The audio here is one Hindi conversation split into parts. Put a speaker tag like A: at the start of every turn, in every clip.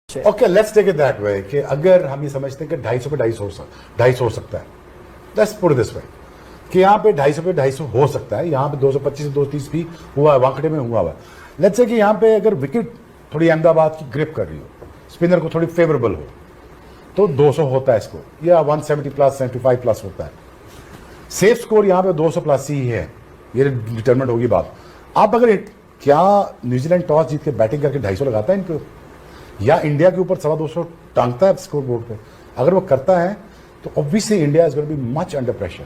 A: Okay, let's take it that way कि अगर हम ये समझते हैं कि 250 पे 250 हो सकता है, लेट्स पुट दिस वे कि यहाँ पे 250 पे 250 हो सकता है, यहाँ पे 225 से 230 भी हुआ है, वाकड़े में हुआ है। लेट्स से कि यहाँ पे अगर विकेट थोड़ी अहमदाबाद की ग्रिप कर रही हो, स्पिनर को थोड़ी फेवरेबल हो, तो 200 होता है स्कोर, या 170 प्लस 75 प्लस होता है। सेफ स्कोर यहाँ पे 200 प्लस ही है, ये डिटरमिनेट होगी बात। आप अगर क्या न्यूजीलैंड टॉस जीत के बैटिंग करके 250 लगाता है इनको, या इंडिया के ऊपर 225 टांगता है स्कोर बोर्ड पे? अगर वो करता है तो obviously India is going to be much under pressure.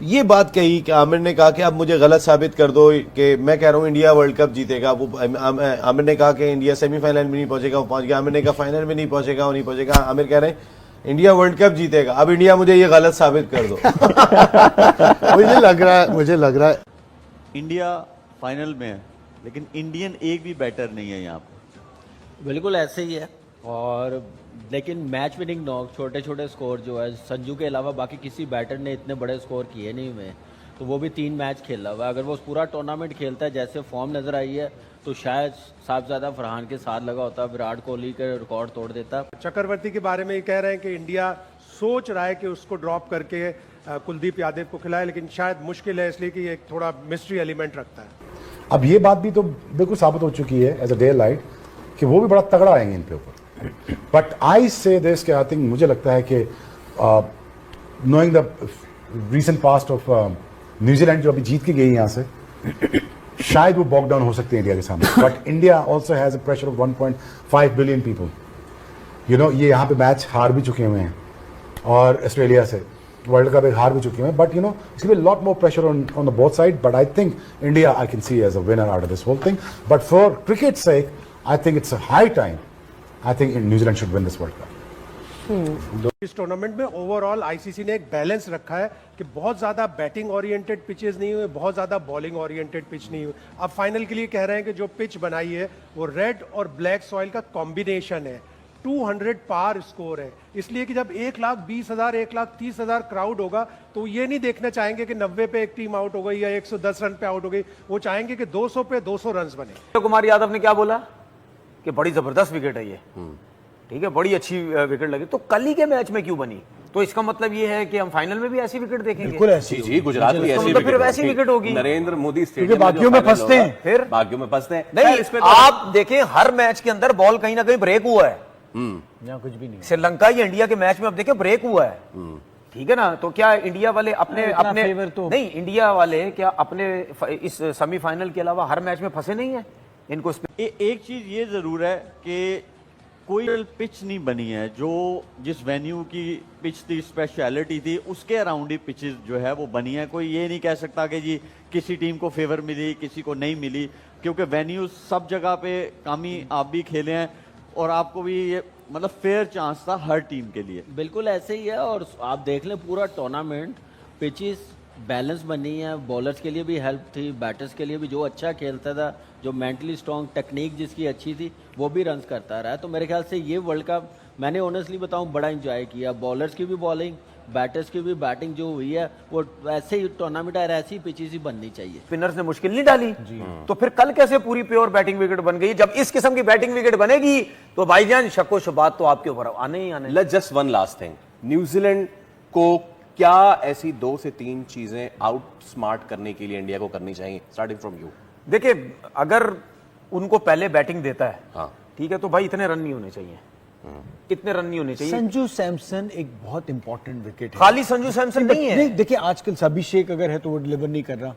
B: ये बात कही कि आमिर ने कहा कि आप मुझे गलत साबित कर दो कि मैं कह रहा हूं इंडिया वर्ल्ड कप जीतेगा। वो आमिर ने कहा कि इंडिया सेमीफाइनल में नहीं पहुंचेगा, वो पहुंच गया। आमिर ने कहा फाइनल में नहीं पहुंचेगा, वो नहीं पहुंचेगा। आमिर कह रहे हैं इंडिया वर्ल्ड कप जीतेगा। अब इंडिया मुझे ये गलत साबित कर दो।
C: मुझे लग रहा है
D: इंडिया फाइनल में है, लेकिन इंडियन एक भी बैटर नहीं है यहाँ पे।
E: बिल्कुल ऐसे ही है। और लेकिन मैच विनिंग नॉक, छोटे छोटे स्कोर जो है, संजू के अलावा बाकी किसी बैटर ने इतने बड़े स्कोर किए नहीं हुए। तो वो भी 3 मैच खेला हुआ है। अगर वो पूरा टूर्नामेंट खेलता है जैसे फॉर्म नजर आई है, तो शायद साहबजादा फरहान के साथ लगा होता, विराट कोहली के रिकॉर्ड तोड़ देता।
F: चक्रवर्ती के बारे में ये कह रहे हैं कि इंडिया सोच रहा है कि उसको ड्रॉप करके कुलदीप यादव को खिलाए, लेकिन शायद मुश्किल है इसलिए कि एक थोड़ा मिस्ट्री एलिमेंट रखता है।
A: अब ये बात भी तो बिल्कुल साबित हो चुकी है एज अ डे लाइट कि वो भी बड़ा तगड़ा आएंगे इनके ऊपर। बट आई से दिस के आई थिंक, मुझे लगता है कि knowing the recent past of New Zealand जो अभी जीत के गई यहाँ से, शायद वो बॉक डाउन हो सकती है इंडिया के सामने। But India also has a pressure of 1.5 billion people. You know, ये यहाँ पे मैच हार भी चुके हुए हैं और ऑस्ट्रेलिया से वर्ल्ड कप एक हार भी चुके हैं। But you know, it's be lot more pressure on the both side. But I think India I can see as a winner out of this whole thing. But for cricket sake I think it's a high time, I think New Zealand should win this world cup.
F: इस टूर्नामेंट में ओवरऑल आईसीसी ने एक बैलेंस रखा है कि बहुत ज्यादा बैटिंग ओरिएंटेड पिचेस नहीं हुए, बहुत ज्यादा बॉलिंग ओरिएंटेड पिच नहीं हुए। अब फाइनल के लिए कह रहे हैं कि जो पिच बनाई है वो रेड और ब्लैक सॉइल का कॉम्बिनेशन है। 200 पार स्कोर है, इसलिए कि जब 1,20,000 1,30,000 क्राउड होगा तो ये नहीं देखना चाहेंगे कि 90 पे एक टीम आउट हो गई या 110 रन पे आउट हो गई। वो चाहेंगे कि 200 पे 200 रन बने।
G: कुमार यादव ने क्या बोला कि बड़ी जबरदस्त विकेट है ये, ठीक है, बड़ी अच्छी विकेट लगी। तो कल ही के मैच में क्यों बनी? तो इसका मतलब ये है कि हम फाइनल में भी ऐसी विकेट देखेंगे।
C: बिल्कुल ऐसी
H: जी, गुजरात में ऐसी
G: मतलब फिर वैसी विकेट होगी।
H: नरेंद्र मोदी स्टेडियम
C: बाकियों में फंसते हैं,
G: फिर
H: बाकियों में फंसते हैं।
G: नहीं, आप देखें हर मैच के अंदर बॉल कहीं ना कहीं ब्रेक हुआ है।
C: यहाँ कुछ भी नहीं।
G: श्रीलंका या इंडिया के मैच में अब देखें ब्रेक हुआ है, ठीक है ना। तो क्या इंडिया वाले अपने नहीं, इंडिया वाले क्या अपने इस सेमीफाइनल के अलावा हर मैच में फंसे नहीं है? इनको
D: एक चीज ये जरूर है कि कोई पिच नहीं बनी है। जो जिस वेन्यू की पिच थी, स्पेशलिटी थी, उसके अराउंड ही पिचेस जो है वो बनी है। कोई ये नहीं कह सकता कि जी किसी टीम को फेवर मिली, किसी को नहीं मिली, क्योंकि वेन्यू सब जगह पे कामी आप भी खेले हैं और आपको भी ये मतलब फेयर चांस था हर टीम के लिए।
E: बिल्कुल ऐसे ही है। और आप देख लें पूरा टूर्नामेंट पिचेस बैलेंस बनी है। बॉलर्स के लिए भी हेल्प थी, बैटर्स के लिए भी। जो अच्छा खेलता था, जो मेंटली स्ट्रांग, टेक्निक जिसकी अच्छी थी, वो भी रन्स करता रहा। तो मेरे ख्याल से ये वर्ल्ड कप मैंने ऑनेस्टली बताऊं बड़ा एंजॉय किया। बॉलर्स की भी बॉलिंग, बैटर्स की भी बैटिंग जो हुई है, वो ऐसे ही टूर्नामेंट ऐसी पिचेस ही बननी चाहिए।
G: स्पिनर्स ने मुश्किल नहीं डाली, तो फिर कल कैसे पूरी प्योर बैटिंग विकेट बन गई? जब इस किस्म की बैटिंग विकेट बनेगी तो भाईजान शक्को शुबात तो आपके ऊपर आने ही आने।
H: Let's just one last thing, New Zealand को क्या ऐसी 2 से 3 चीजें आउट स्मार्ट करने के लिए इंडिया को करनी चाहिए, स्टार्टिंग फ्रॉम यू?
G: देखिए, अगर उनको पहले बैटिंग देता है,
H: हाँ,
G: ठीक है, तो भाई इतने रन नहीं होने चाहिए। इतने रन नहीं होने चाहिए।
C: संजू सैमसन एक बहुत इंपॉर्टेंट विकेट है।
G: खाली संजू सैमसन नहीं है।
C: देखिए आजकल अभिषेक अगर है तो वो डिलीवर नहीं कर रहा,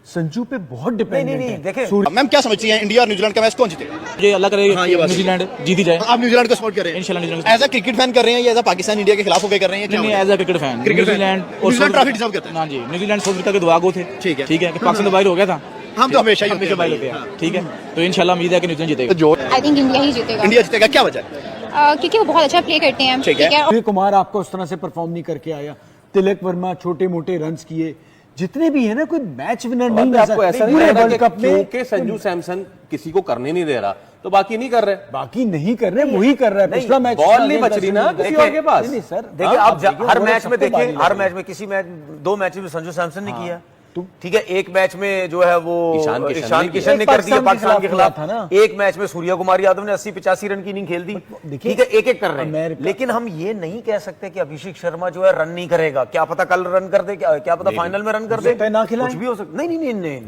C: संजू पे बहुत डिपेंडेंट है।
G: देखिए
I: मैम क्या समझती हैं, इंडिया और न्यूजीलैंड का मैच कौन जीतेगा?
J: ये अल्लाह करे न्यूजीलैंड जीत ही जाए।
I: आप न्यूजीलैंड को सपोर्ट कर रहे हैं?
J: इंशाल्लाह New Zealand.
I: As a cricket fan कर रहे हैं या एज अ पाकिस्तान इंडिया के खिलाफ होकर कर रहे हैं?
J: नहीं, as a cricket fan.
I: New Zealand trophy deserve करता है।
J: हां जी, न्यूजीलैंड साउथ अफ्रीका के दुआ गो थे।
I: ठीक है,
J: ठीक है, पाकिस्तान तो बाहर हो गया था।
I: हम तो हमेशा ही
J: बाहर होते हैं, ठीक है। तो इंशाल्लाह उम्मीद है कि न्यूजीलैंड जीतेगा।
K: आई थिंक इंडिया ही जीतेगा।
I: इंडिया जीतेगा, क्या वजह है?
K: क्योंकि वो बहुत अच्छा प्ले करते हैं।
I: ठीक है।
C: सूर्य कुमार आपका उस तरह से परफॉर्म नहीं करके आया। तिलक वर्मा छोटे मोटे रन्स किए, जितने भी है ना, कोई मैच विनर नहीं नजर।
H: आपको ऐसा नहीं लग रहा कि क्योंकि संजू सैमसन किसी को करने नहीं दे रहा तो बाकी नहीं कर रहे?
C: बाकी नहीं कर रहे, वही कर रहा है। पिछला मैच
H: बॉल नहीं बच रही ना किसी और के पास।
C: नहीं सर,
G: देखिए आप हर मैच में देखिए, हर मैच में किसी मैच 2 मैच में संजू सैमसन ने किया, ठीक है, एक मैच में जो है वो
H: ईशान किशन
G: ने कर दिया पाकिस्तान के खिलाफ
C: था ना।
G: एक मैच में सूर्य कुमार यादव ने 80-85 रन की इनिंग खेल दी। ठीक है, एक एक कर रहे हैं, लेकिन हम ये नहीं कह सकते कि अभिषेक शर्मा जो है रन नहीं करेगा। क्या पता कल रन कर दे, क्या पता फाइनल में रन कर दे, कुछ भी हो सकता। नहीं,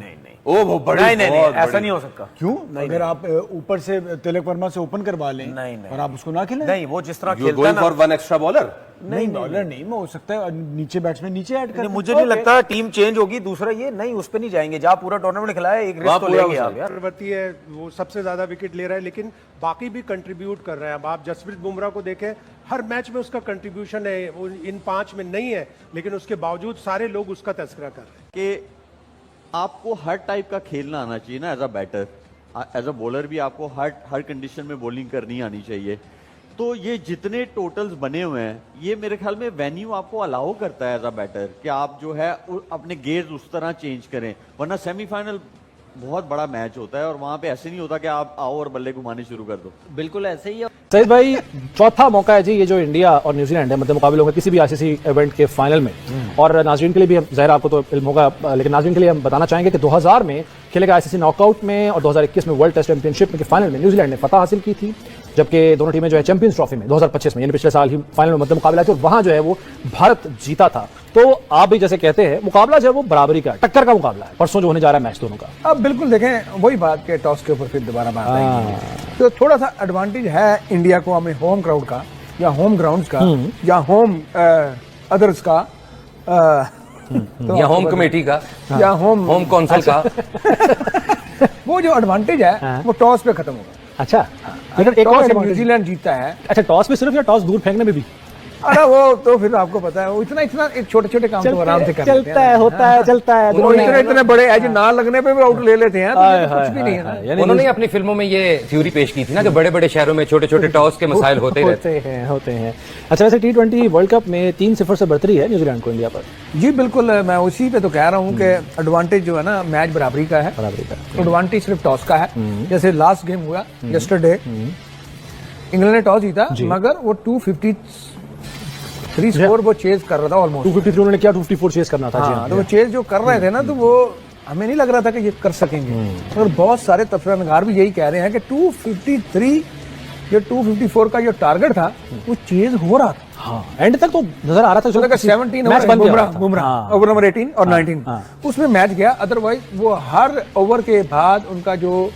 H: ओ वो बड़ी
G: नहीं, ऐसा नहीं हो सकता।
C: क्यों? अगर आप ऊपर से तिलक वर्मा से ओपन करवा लें
G: नहीं।
C: और आप उसको ना खिलाएं,
G: नहीं, वो जिस तरह
H: यू
G: खेलता है
H: गोइंग
G: ना,
H: फॉर वन एक्स्ट्रा बॉलर?
C: नहीं बॉलर नहीं हो सकता है, नीचे बैट्समैन नीचे ऐड कर।
G: मुझे नहीं लगता टीम चेंज होगी। दूसरा ये नहीं, उस पे नहीं जाएंगे जहाँ पूरा टूर्नामेंट खिलाया, एक रेस तो लेंगे आप यार।
F: चक्रवर्ती है, वो सबसे ज्यादा विकेट ले रहा है, लेकिन बाकी भी कंट्रीब्यूट कर रहे हैं। अब आप जसप्रीत बुमराह को देखें, हर मैच में उसका कंट्रीब्यूशन है, वो इन 5 में नहीं है, लेकिन उसके बावजूद सारे लोग उसका तस्करा कर रहे हैं।
D: कि आपको हर टाइप का खेलना आना चाहिए ना, as a batter, as a bowler भी आपको हर कंडीशन में बॉलिंग करनी आनी चाहिए। तो ये जितने टोटल्स बने हुए हैं, ये मेरे ख्याल में वेन्यू आपको अलाउ करता है एज अ बैटर कि आप जो है अपने गेयर्स उस तरह चेंज करें, वरना सेमीफाइनल बहुत बड़ा मैच होता है और वहां पे ऐसे नहीं होता कि आप आओ और बल्ले घुमाने शुरू कर दो।
E: बिल्कुल ऐसे ही है।
L: सईद भाई, चौथा मौका है जी ये जो इंडिया और न्यूजीलैंड है, मतलब मुकाबले होंगे किसी भी आईसीसी इवेंट के फाइनल में। और नाजरीन के लिए भी, ज़ाहिर आपको तो इल्म होगा, लेकिन नाजरीन के लिए हम बताना चाहेंगे कि 2000 में खेले गए आईसीसी नॉकआउट में और 2021 में वर्ल्ड टेस्ट चैंपियनशिप के फाइनल में न्यूजीलैंड ने फतह हासिल की थी, जबकि दोनों टीमें जो है चैंपियंस ट्रॉफी में 2025 में यानी पिछले साल ही फाइनल में मतलब मुकाबला थी और वहां जो है वो भारत जीता था। तो आप भी जैसे कहते हैं मुकाबला जो है वो बराबरी का, टक्कर का मुकाबला है परसों जो होने जा रहा है मैच दोनों का।
C: अब बिल्कुल देखें, वही बात के टॉस के ऊपर फिर दोबारा बात आएगी। तो थोड़ा सा एडवांटेज है इंडिया को हमें होम क्राउड का या होम ग्राउंड्स का या होम अदर्स का
G: या होम कमेटी का
C: या होम
G: काउंसिल का।
C: वो जो एडवांटेज है वो टॉस पे खत्म होगा।
L: अच्छा, लेकिन एक और
C: न्यूजीलैंड जीतता है।
L: अच्छा, टॉस में सिर्फ या टॉस दूर फेंकने में भी?
C: अरे वो तो फिर आपको पता है, वो इतना छोटे छोटे काम तो आराम से कर लेते हैं।
L: चलता है, होता है, चलता है।
C: वो इतने बड़े एज ना लगने पे भी आउट ले लेते हैं, तो कुछ भी नहीं है ना।
G: उन्होंने अपनी फिल्मों में ये थ्योरी पेश की थी ना कि बड़े बड़े शहरों में छोटे छोटे टॉस के मसाइल होते
L: हैं। अच्छा, वैसे T20 वर्ल्ड कप में 3-0 से बढ़तरी है न्यूजीलैंड को इंडिया पर।
C: जी बिल्कुल, मैं उसी पे तो कह रहा हूँ कि एडवांटेज जो है ना मैच बराबरी का है। एडवांटेज सिर्फ टॉस का है। जैसे लास्ट गेम हुआ यस्टरडे, इंग्लैंड ने टॉस जीता, मगर वो 253 स्कोर वो चेज कर रहा था ऑलमोस्ट।
L: 253 उन्होंने क्या 254 चेज करना था।
C: हाँ, तो वो चेज जो कर रहे थे ना, तो वो हमें नहीं लग रहा था कि ये कर सकेंगे। और बहुत सारे तफसीलकार भी यही कह रहे हैं कि 253 या 254 का जो टारगेट था वो चेज हो रहा था।
L: हाँ, एंड तक तो नजर आ रहा था।
C: 17
L: मैच बन गया।
C: बुमराह ओवर नंबर 18 और 19 उसमें मैच गया। अदरवाइज वो हर ओवर के बाद उनका जो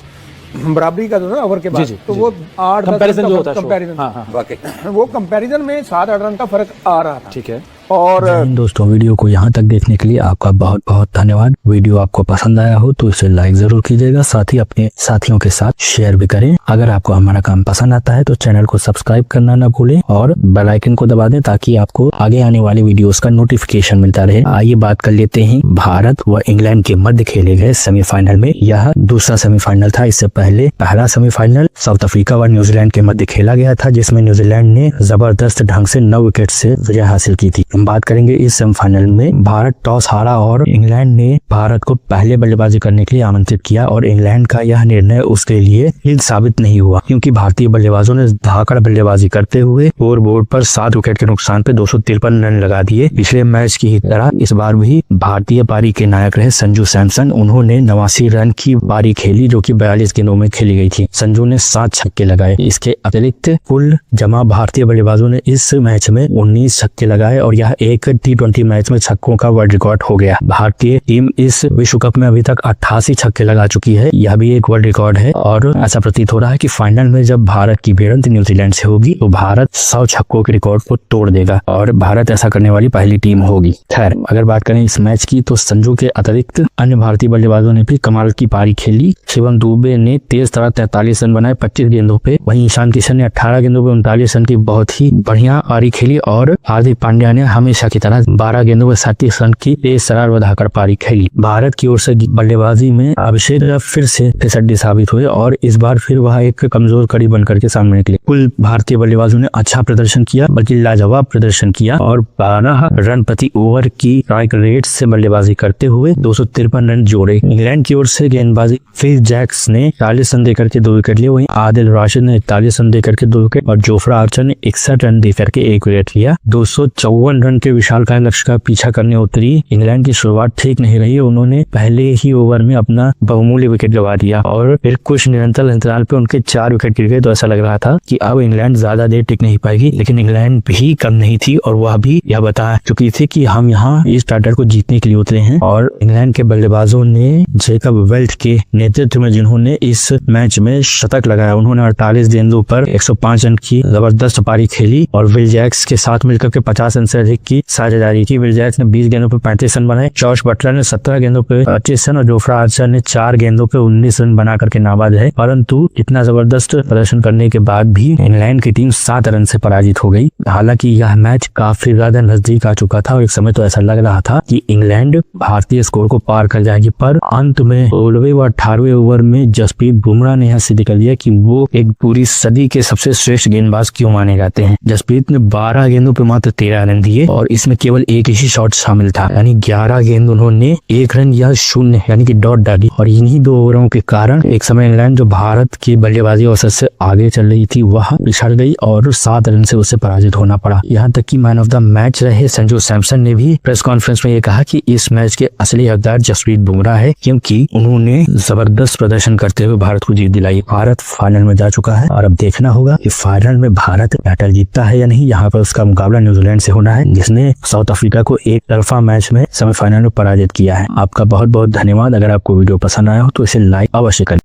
C: बराबरी का ना ओवर के बाद, तो वो 8
L: कंपैरिजन जो होता है,
C: कंपैरिजन, वो कंपैरिजन में 7-8 रन का फर्क आ रहा था।
L: ठीक है।
C: और
M: दोस्तों, वीडियो को यहाँ तक देखने के लिए आपका बहुत बहुत धन्यवाद। वीडियो आपको पसंद आया हो तो इसे लाइक जरूर कीजिएगा, साथ ही अपने साथियों के साथ शेयर भी करें। अगर आपको हमारा काम पसंद आता है तो चैनल को सब्सक्राइब करना ना भूलें और बेल आइकन को दबा दें ताकि आपको आगे आने वाली वीडियोस का नोटिफिकेशन मिलता रहे। आइए बात कर लेते हैं भारत व इंग्लैंड के मध्य खेले गए सेमीफाइनल में। यह दूसरा सेमीफाइनल था। इससे पहले पहला सेमीफाइनल साउथ अफ्रीका व न्यूजीलैंड के मध्य खेला गया था, जिसमें न्यूजीलैंड ने जबरदस्त ढंग से 9 विकेट से विजय हासिल की थी। बात करेंगे इस सेमीफाइनल में भारत टॉस हारा और इंग्लैंड ने भारत को पहले बल्लेबाजी करने के लिए आमंत्रित किया और इंग्लैंड का यह निर्णय उसके लिए हित साबित नहीं हुआ, क्योंकि भारतीय बल्लेबाजों ने धाकड़ बल्लेबाजी करते हुए स्कोर बोर्ड पर 7 विकेट के नुकसान पे 253 रन लगा दिए। पिछले मैच की तरह इस बार भी भारतीय पारी के नायक रहे संजू सैमसन। उन्होंने 89 रन की पारी खेली जो कि 42 गेंदों में खेली गई थी। संजू ने 7 छक्के लगाए। इसके अतिरिक्त कुल जमा भारतीय बल्लेबाजों ने इस मैच में 19 छक्के लगाए और यह एक T20 मैच में छक्कों का वर्ल्ड रिकॉर्ड हो गया। भारतीय टीम इस विश्व कप में अभी तक 88 छक्के लगा चुकी है। यह भी एक वर्ल्ड रिकॉर्ड है और ऐसा प्रतीत हो रहा है कि फाइनल में जब भारत की भिड़ंत न्यूजीलैंड से होगी तो भारत 100 छक्कों के रिकॉर्ड को तोड़ देगा और भारत ऐसा करने वाली पहली टीम होगी। खैर, अगर बात करें इस मैच की तो संजू के अतिरिक्त अन्य भारतीय बल्लेबाजों ने भी कमाल की पारी खेली। शिवम दुबे ने तेज तरह 43 रन बनाए 25 गेंदों पे। वहीं ईशान किशन ने 18 गेंदों पे 39 रन की बहुत ही बढ़िया पारी खेली और हार्दिक पांड्या ने हमेशा की तरह 12 गेंदों में 37 रन की तेज तर्रार बढ़ाकर पारी खेली। भारत की ओर से बल्लेबाजी में अभिषेक फिर से फिसड्डी साबित हुए और इस बार फिर वह एक कमजोर कड़ी बनकर के सामने निकले। कुल भारतीय बल्लेबाजों ने अच्छा प्रदर्शन किया, बल्कि लाजवाब प्रदर्शन किया और 12 रन प्रति ओवर की स्ट्राइक रेट से बल्लेबाजी करते हुए 253 रन जोड़े। इंग्लैंड की ओर से गेंदबाजी फिल जैक्स ने 40 रन देकर के 2 विकेट लिए। वहीं आदिल राशिद ने 41 रन देकर के 2 विकेट और जोफ्रा आर्चर ने 61 रन देकर के 1 विकेट लिया। 254 55 रन के विशालकाय लक्ष्य का पीछा करने उतरी इंग्लैंड की शुरुआत ठीक नहीं रही। उन्होंने पहले ही ओवर में अपना बहुमूल्य विकेट गवा दिया और फिर कुछ निरंतर अंतराल पे उनके 4 विकेट गिर गए। तो ऐसा लग रहा था कि अब इंग्लैंड ज्यादा देर टिक नहीं पाएगी, लेकिन इंग्लैंड भी कम नहीं थी और वह भी यह बता चुकी थी कि हम यहाँ इस टाइटल को जीतने के लिए उतरे हैं। और इंग्लैंड के बल्लेबाजों ने जेकब वेल्ट के नेतृत्व में जिन्होंने इस मैच में शतक लगाया, उन्होंने 48 गेंदों पर 105 रन की जबरदस्त पारी खेली और विल जैक्स के साथ मिलकर के 50 रन से अधिक की साझेदारी की। विल जैक्स ने 20 गेंदों पर 35 रन बनाए, जॉश बटलर ने 17 गेंदों पर 25 रन और जोफ्रा आर्चर ने 4 गेंदों पर 19 रन बना करके नाबाद है। परंतु इतना जबरदस्त प्रदर्शन करने के बाद भी इंग्लैंड की टीम 7 रन से पराजित हो गई। हालांकि यह मैच काफी ज्यादा नजदीक आ चुका था और एक समय तो ऐसा लग रहा था कि इंग्लैंड भारतीय स्कोर को पार कर जाएगी, पर अंत में 16वें व 18वें ओवर में जसप्रीत बुमराह ने यह सिद्ध कर दिया कि वो एक पूरी सदी के सबसे श्रेष्ठ गेंदबाज क्यों माने जाते हैं। जसप्रीत ने 12 गेंदों पर मात्र 13 रन दिए और इसमें केवल एक ही शॉट शामिल था, यानी 11 गेंद उन्होंने 1 रन या 0 यानी कि डॉट डाली। और इन्हीं 2 ओवरों के कारण एक समय इंग्लैंड जो भारत की बल्लेबाजी औसत से आगे चल रही थी वह पिछड़ गई और 7 रन से उसे पराजित होना पड़ा। यहाँ तक कि मैन ऑफ द मैच रहे संजू सैमसन ने भी प्रेस कॉन्फ्रेंस में ये कहा कि इस मैच के असली हकदार जसप्रीत बुमराह है, क्योंकि उन्होंने जबरदस्त प्रदर्शन करते हुए भारत को जीत दिलाई। भारत फाइनल में जा चुका है और अब देखना होगा कि फाइनल में भारत टाइटल जीतता है या नहीं। यहाँ पर उसका मुकाबला न्यूजीलैंड से होना है, जिसने साउथ अफ्रीका को एक तरफा मैच में सेमीफाइनल में पराजित किया है। आपका बहुत बहुत धन्यवाद। अगर आपको वीडियो पसंद आया हो तो इसे लाइक अवश्य करें।